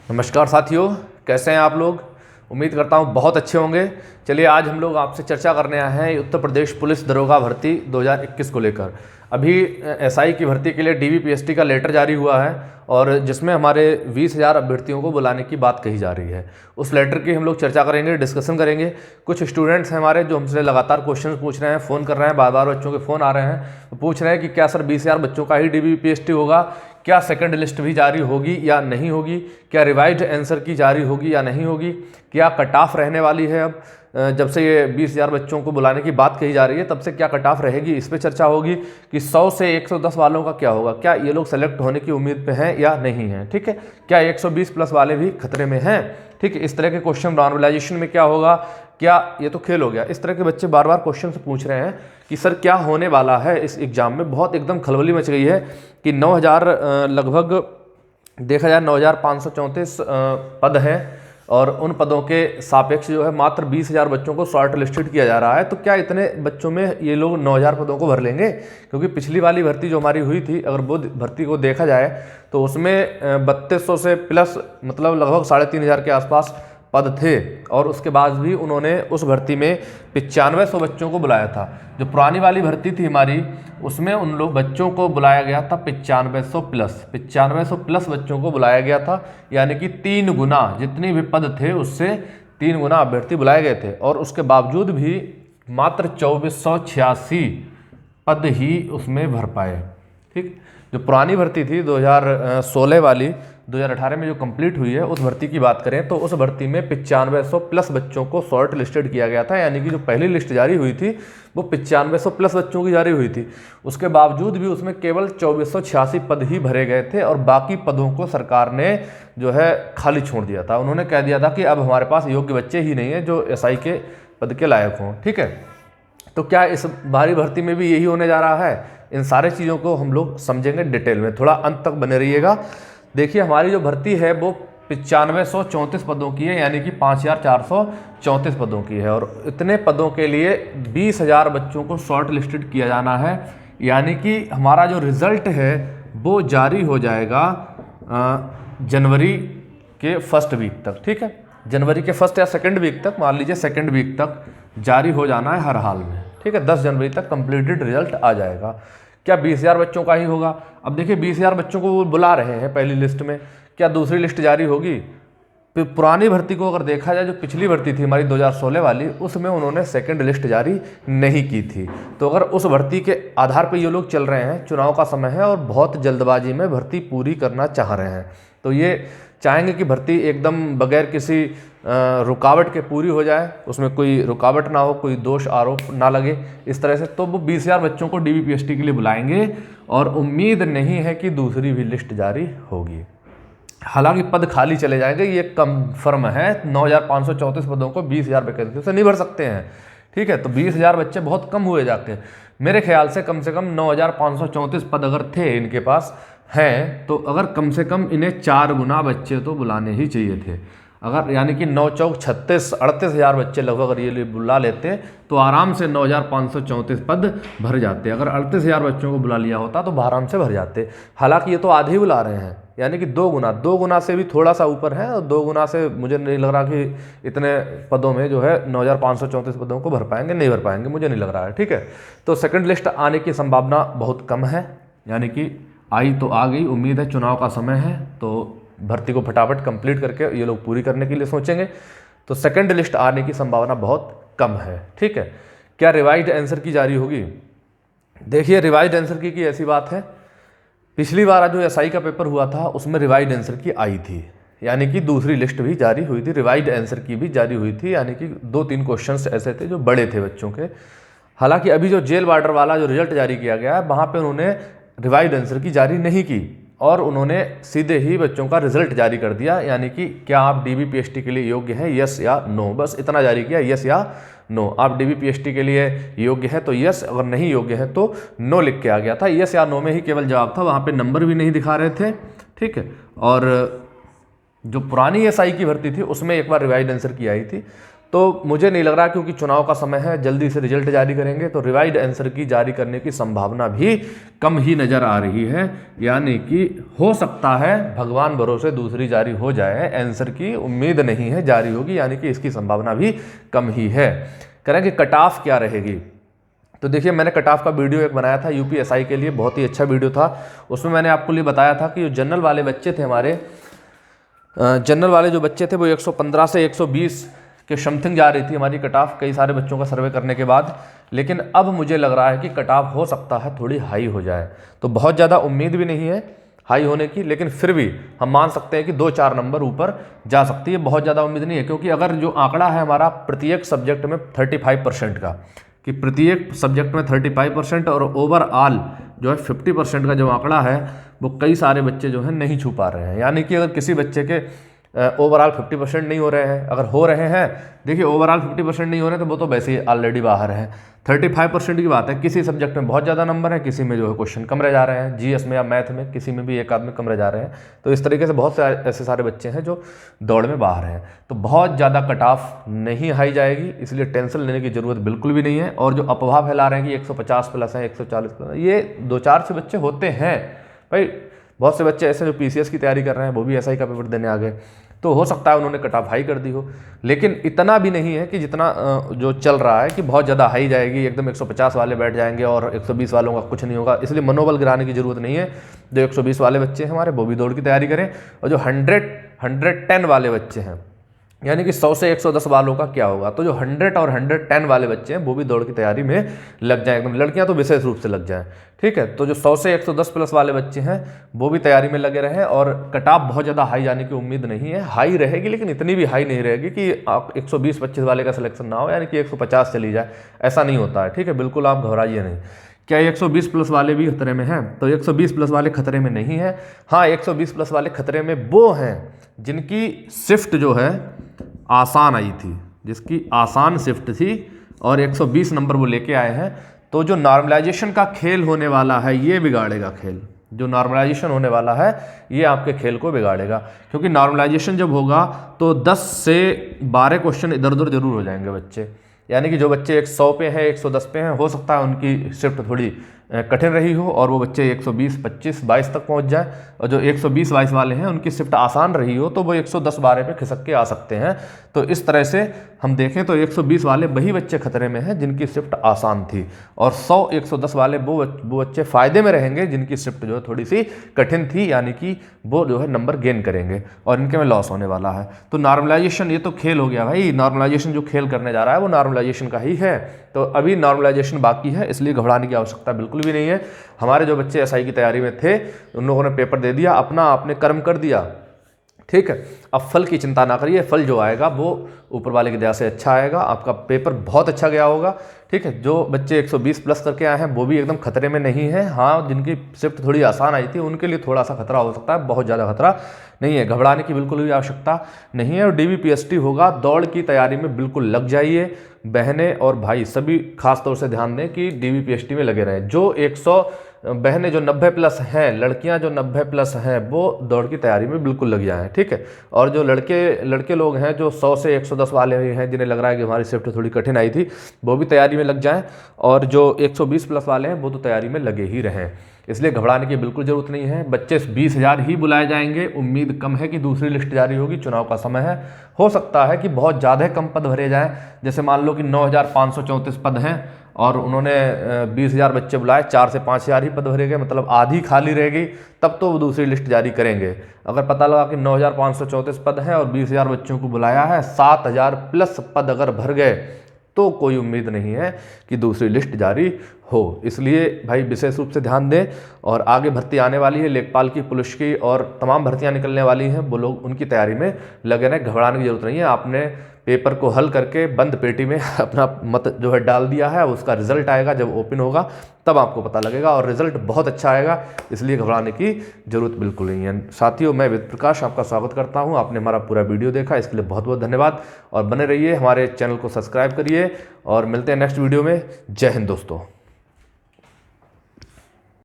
नमस्कार साथियों, कैसे हैं आप लोग। उम्मीद करता हूं बहुत अच्छे होंगे। चलिए आज हम लोग आपसे चर्चा करने आए हैं उत्तर प्रदेश पुलिस दरोगा भर्ती 2021 को लेकर। अभी एसआई की भर्ती के लिए डीवीपीएसटी का लेटर जारी हुआ है और जिसमें हमारे 20,000 अभ्यर्थियों को बुलाने की बात कही जा रही है। उस लेटर की हम लोग चर्चा करेंगे, डिस्कशन करेंगे। कुछ स्टूडेंट्स हैं हमारे जो हमसे लगातार क्वेश्चन पूछ रहे हैं, फ़ोन कर रहे हैं, बार बार बच्चों के फ़ोन आ रहे हैं, पूछ रहे हैं कि क्या सर 20,000 बच्चों का ही डीवीपीएसटी होगा, क्या सेकंड लिस्ट भी जारी होगी या नहीं होगी, क्या रिवाइज्ड आंसर की जारी होगी या नहीं होगी, क्या कट ऑफ रहने वाली है। अब जब से ये 20,000 बच्चों को बुलाने की बात कही जा रही है तब से क्या कट ऑफ रहेगी, इस पर चर्चा होगी कि 100 से 110 वालों का क्या होगा, क्या ये लोग सेलेक्ट होने की उम्मीद पे हैं या नहीं हैं। ठीक है, क्या 120 प्लस वाले भी खतरे में हैं। ठीक है, इस तरह के क्वेश्चन नॉर्मलाइजेशन में क्या होगा, क्या ये तो खेल हो गया। इस तरह के बच्चे बार बार क्वेश्चन से पूछ रहे हैं कि सर क्या होने वाला है इस एग्ज़ाम में। बहुत एकदम खलबली मच गई है कि 9,000 लगभग देखा जाए 9,534 पद हैं और उन पदों के सापेक्ष जो है मात्र 20,000 बच्चों को शॉर्ट लिस्टेड किया जा रहा है। तो क्या इतने बच्चों में ये लोग 9,000 पदों को भर लेंगे? क्योंकि पिछली वाली भर्ती जो हमारी हुई थी, अगर वो भर्ती को देखा जाए तो उसमें 3200 से प्लस मतलब लगभग 3,500 के आसपास पद थे और उसके बाद भी उन्होंने उस भर्ती में 9500 बच्चों को बुलाया था। जो पुरानी वाली भर्ती थी हमारी उसमें उन लोग बच्चों को बुलाया गया था 9500 प्लस बच्चों को बुलाया गया था, यानी कि 3 गुना जितनी भी पद थे उससे 3 गुना अभ्यर्थी बुलाए गए थे। और उसके बावजूद भी मात्र 2486 पद ही उसमें भर पाए। ठीक, जो पुरानी भर्ती थी 2016 वाली 2018 में जो कंप्लीट हुई है उस भर्ती की बात करें तो उस भर्ती में 9500 प्लस बच्चों को शॉर्ट लिस्टेड किया गया था, यानी कि जो पहली लिस्ट जारी हुई थी वो 9500 प्लस बच्चों की जारी हुई थी। उसके बावजूद भी उसमें केवल 2486 पद ही भरे गए थे और बाकी पदों को सरकार ने जो है खाली छोड़ दिया था। उन्होंने कह दिया था कि अब हमारे पास योग्य बच्चे ही नहीं है जो एसआई के पद के लायक हों। ठीक है, तो क्या इस बारी भर्ती में भी यही होने जा रहा है? इन सारे चीज़ों को हम लोग समझेंगे डिटेल में, थोड़ा अंत तक बने रहिएगा। देखिए हमारी जो भर्ती है वो 9534 पदों की है, यानी कि 5,434 पदों की है और इतने पदों के लिए 20,000 बच्चों को शॉर्ट लिस्टेड किया जाना है। यानी कि हमारा जो रिज़ल्ट है वो जारी हो जाएगा जनवरी के फर्स्ट वीक तक। ठीक है, जनवरी के फर्स्ट या सेकंड वीक तक, मान लीजिए सेकंड वीक तक जारी हो जाना है हर हाल में। ठीक है, 10 जनवरी तक कंप्लीटेड रिजल्ट आ जाएगा। क्या 20,000 बच्चों का ही होगा? अब देखिए 20,000 बच्चों को वो बुला रहे हैं पहली लिस्ट में, क्या दूसरी लिस्ट जारी होगी? फिर पुरानी भर्ती को अगर देखा जाए, जो पिछली भर्ती थी हमारी 2016 वाली, उसमें उन्होंने सेकंड लिस्ट जारी नहीं की थी। तो अगर उस भर्ती के आधार पर ये लोग चल रहे हैं, चुनाव का समय है और बहुत जल्दबाजी में भर्ती पूरी करना चाह रहे हैं, तो ये चाहेंगे कि भर्ती एकदम बगैर किसी रुकावट के पूरी हो जाए, उसमें कोई रुकावट ना हो, कोई दोष आरोप ना लगे इस तरह से। तो वो 20,000 बच्चों को डीवीपीएसटी के लिए बुलाएंगे और उम्मीद नहीं है कि दूसरी भी लिस्ट जारी होगी। हालांकि पद खाली चले जाएंगे, ये कन्फर्म है। 9,534 पदों को 20,000 वैकेंसी से नहीं भर सकते हैं। ठीक है, तो 20,000 बच्चे बहुत कम हुए जाके। मेरे ख्याल से कम 9,534 पद अगर थे इनके पास हैं, तो अगर कम से कम इन्हें 4 गुना बच्चे तो बुलाने ही चाहिए थे। अगर यानी कि 9 चौक 36 38,000 बच्चे लगभग अगर ये बुला लेते तो आराम से 9,534 पद भर जाते। अगर 38,000 बच्चों को बुला लिया होता तो आराम से भर जाते। हालांकि ये तो आधे ही बुला रहे हैं, यानी कि 2 गुना से भी थोड़ा सा ऊपर है और 2 गुना से मुझे नहीं लग रहा कि इतने पदों में जो है 9,534 पदों को भर पाएंगे, नहीं भर पाएंगे, मुझे नहीं लग रहा है। ठीक है, तो सेकंड लिस्ट आने की संभावना बहुत कम है, यानी कि आई तो आ गई। उम्मीद है चुनाव का समय है तो भर्ती को फटाफट कंप्लीट करके ये लोग पूरी करने के लिए सोचेंगे, तो सेकंड लिस्ट आने की संभावना बहुत कम है। ठीक है, क्या रिवाइज्ड आंसर की जारी होगी? देखिए रिवाइज्ड आंसर की ऐसी बात है, पिछली बार जो एसआई का पेपर हुआ था उसमें रिवाइज्ड आंसर की आई थी, यानी कि दूसरी लिस्ट भी जारी हुई थी, रिवाइज्ड आंसर की भी जारी हुई थी, यानी कि 2-3 क्वेश्चंस ऐसे थे जो बड़े थे बच्चों के। हालांकि अभी जो जेल वार्डर वाला जो रिजल्ट जारी किया गया है वहाँ पे उन्होंने रिवाइज्ड आंसर की जारी नहीं की और उन्होंने सीधे ही बच्चों का रिजल्ट जारी कर दिया, यानी कि क्या आप डीवीपीएसटी के लिए योग्य हैं, यस या नो, बस इतना जारी किया, यस या नो। आप डीवीपीएसटी के लिए योग्य है तो यस, अगर नहीं योग्य है तो नो लिख के आ गया था। यस या नो में ही केवल जवाब था, वहाँ पे नंबर भी नहीं दिखा रहे थे। ठीक है, और जो पुरानी एसआई की भर्ती थी उसमें एक बार रिवाइज्ड आंसर की आई थी तो मुझे नहीं लग रहा, क्योंकि चुनाव का समय है, जल्दी से रिजल्ट जारी करेंगे तो रिवाइज्ड आंसर की जारी करने की संभावना भी कम ही नज़र आ रही है। यानी कि हो सकता है भगवान भरोसे दूसरी जारी हो जाए, आंसर की उम्मीद नहीं है जारी होगी, यानी कि इसकी संभावना भी कम ही है। करेंगे कट ऑफ क्या रहेगी, तो देखिए मैंने कट ऑफ का वीडियो एक बनाया था यूपीएसआई के लिए, बहुत ही अच्छा वीडियो था। उसमें मैंने आपको लिए बताया था कि जो जनरल वाले बच्चे थे हमारे, जनरल वाले जो बच्चे थे वो 115 से 120 के समथिंग जा रही थी हमारी कट ऑफ, कई सारे बच्चों का सर्वे करने के बाद। लेकिन अब मुझे लग रहा है कि कट ऑफ हो सकता है थोड़ी हाई हो जाए, तो बहुत ज़्यादा उम्मीद भी नहीं है हाई होने की, लेकिन फिर भी हम मान सकते हैं कि 2-4 नंबर ऊपर जा सकती है। बहुत ज़्यादा उम्मीद नहीं है, क्योंकि अगर जो आंकड़ा है हमारा प्रत्येक सब्जेक्ट में 35% का, कि प्रत्येक सब्जेक्ट में 35% और ओवरऑल जो है 50% का जो आंकड़ा है वो कई सारे बच्चे जो है नहीं छू पा रहे हैं। यानी कि अगर किसी बच्चे के ओवरऑल 50% नहीं हो रहे हैं, अगर हो रहे हैं, देखिए ओवरऑल 50% नहीं हो रहे तो वो तो वैसे ही ऑलरेडी बाहर है। 35% की बात है, किसी सब्जेक्ट में बहुत ज़्यादा नंबर है, किसी में जो है क्वेश्चन कम रह जा रहे हैं, जीएस में या मैथ में किसी में भी एक आदमी कम रह जा रहे हैं। तो इस तरीके से बहुत से ऐसे सारे बच्चे हैं जो दौड़ में बाहर हैं। तो बहुत ज़्यादा कट ऑफ नहीं हाई जाएगी, इसलिए टेंशन लेने की ज़रूरत बिल्कुल भी नहीं है। और जो अफवाह फैला रहे हैं कि 150 प्लस है, 140 प्लस है, ये 2-4 से बच्चे होते हैं भाई। बहुत से बच्चे ऐसे जो पीसीएस की तैयारी कर रहे हैं वो भी एसआई का पेपर देने आ गए, तो हो सकता है उन्होंने कट ऑफ हाई कर दी हो, लेकिन इतना भी नहीं है कि जितना जो चल रहा है कि बहुत ज़्यादा हाई जाएगी, एकदम 150 वाले बैठ जाएंगे और 120 वालों का कुछ नहीं होगा। इसलिए मनोबल गिराने की ज़रूरत नहीं है। जो 120 वाले बच्चे हैं हमारे वो भी दौड़ की तैयारी करें, और जो 110 वाले बच्चे हैं, यानी कि 100 से 110 वालों का क्या होगा, तो जो 100 और 110 वाले बच्चे हैं वो भी दौड़ की तैयारी में लग जाएं, एकदम लड़कियां तो विशेष रूप से लग जाएं, ठीक है। तो जो 100 से 110 प्लस वाले बच्चे हैं वो भी तैयारी में लगे रहें, और कट ऑफ बहुत ज़्यादा हाई जाने की उम्मीद नहीं है। हाई रहेगी लेकिन इतनी भी हाई नहीं रहेगी कि आप 120-25 वाले का सिलेक्शन ना हो, यानी कि 150 चली जाए, ऐसा नहीं होता है, ठीक है। बिल्कुल आप घबराइए नहीं। क्या 120 प्लस वाले भी खतरे में हैं, तो 120 प्लस वाले खतरे में नहीं है। हाँ, 120 प्लस वाले खतरे में वो हैं जिनकी शिफ्ट जो है आसान आई थी, जिसकी आसान शिफ्ट थी और 120 नंबर वो लेके आए हैं। तो जो नॉर्मलाइजेशन का खेल होने वाला है ये बिगाड़ेगा खेल, जो नॉर्मलाइजेशन होने वाला है ये आपके खेल को बिगाड़ेगा, क्योंकि नॉर्मलाइजेशन जब होगा तो 10 से 12 क्वेश्चन इधर उधर जरूर हो जाएंगे बच्चे। यानी कि जो बच्चे 100 पे हैं, 110 पे हैं, हो सकता है उनकी शिफ्ट थोड़ी कठिन रही हो और वो बच्चे 120, 25, 22 तक पहुंच जाए, और जो 120, 22 वाले हैं उनकी शिफ्ट आसान रही हो तो वो 110, 12 पे खिसक के आ सकते हैं। तो इस तरह से हम देखें तो 120 वाले वही बच्चे खतरे में हैं जिनकी शिफ्ट आसान थी, और 100, 110 वाले वो बच्चे फ़ायदे में रहेंगे जिनकी शिफ्ट जो है थोड़ी सी कठिन थी, यानी कि वो जो है नंबर गेन करेंगे और इनके में लॉस होने वाला है। तो नॉर्मलाइजेशन ये तो खेल हो गया भाई, नॉर्मलाइजेशन जो खेल करने जा रहा है वो नॉर्मलाइजेशन का ही है। तो अभी नॉर्मलाइजेशन बाकी है, इसलिए घबराने की आवश्यकता बिल्कुल भी नहीं है। हमारे जो बच्चे एसआई की तैयारी में थे उन लोगों ने पेपर दे दिया, अपना आपने कर्म कर दिया, ठीक है। अब फल की चिंता ना करिए, फल जो आएगा वो ऊपर वाले की दया से अच्छा आएगा, आपका पेपर बहुत अच्छा गया होगा, ठीक है। जो बच्चे 120 प्लस करके आए हैं वो भी एकदम खतरे में नहीं है। हाँ, जिनकी शिफ्ट थोड़ी आसान आई थी उनके लिए थोड़ा सा खतरा हो सकता है, बहुत ज़्यादा खतरा नहीं है, घबराने की बिल्कुल भी आवश्यकता नहीं है। और डीबीपीएसटी होगा, दौड़ की तैयारी में बिल्कुल लग जाइए। बहनें और भाई सभी खास तौर से ध्यान दें कि डीबीपीएसटी में लगे रहें। जो 100 बहनें जो 90 प्लस हैं, लड़कियां जो 90 प्लस हैं वो दौड़ की तैयारी में बिल्कुल लग जाएं, ठीक है। और जो लड़के लोग हैं जो 100 से 110 वाले हैं, जिन्हें लग रहा है कि हमारी शिफ्ट थोड़ी कठिन आई थी, वो भी तैयारी में लग जाएं, और जो 120 प्लस वाले हैं वो तो तैयारी में लगे ही रहें। इसलिए घबराने की बिल्कुल ज़रूरत नहीं है। बच्चे 20,000 ही बुलाए जाएंगे, उम्मीद कम है कि दूसरी लिस्ट जारी होगी, चुनाव का समय है, हो सकता है कि बहुत ज़्यादा कम पद भरे जाएं। जैसे मान लो कि 9,534 पद हैं और उन्होंने 20,000 बच्चे बुलाए, 4 से 5,000 ही पद भरे गए, मतलब आधी खाली रहेगी, तब तो वो दूसरी लिस्ट जारी करेंगे। अगर पता लगा कि 9,534 पद हैं और 20,000 बच्चों को बुलाया है, 7,000 प्लस पद अगर भर गए तो कोई उम्मीद नहीं है कि दूसरी लिस्ट जारी हो। इसलिए भाई विशेष रूप से ध्यान दें, और आगे भर्ती आने वाली है, लेखपाल की, पुलिस की, और तमाम भर्तियां निकलने वाली हैं, वो लोग उनकी तैयारी में लगे रहें, घबराने की जरूरत नहीं है। आपने पेपर को हल करके बंद पेटी में अपना मत जो है डाल दिया है, उसका रिजल्ट आएगा जब ओपन होगा तब आपको पता लगेगा, और रिजल्ट बहुत अच्छा आएगा, इसलिए घबराने की जरूरत बिल्कुल नहीं है। साथियों, मैं वेद प्रकाश आपका स्वागत करता हूं। आपने हमारा पूरा वीडियो देखा, इसके लिए बहुत बहुत धन्यवाद, और बने रहिए, हमारे चैनल को सब्सक्राइब करिए, और मिलते हैं नेक्स्ट वीडियो में। जय हिंद दोस्तों।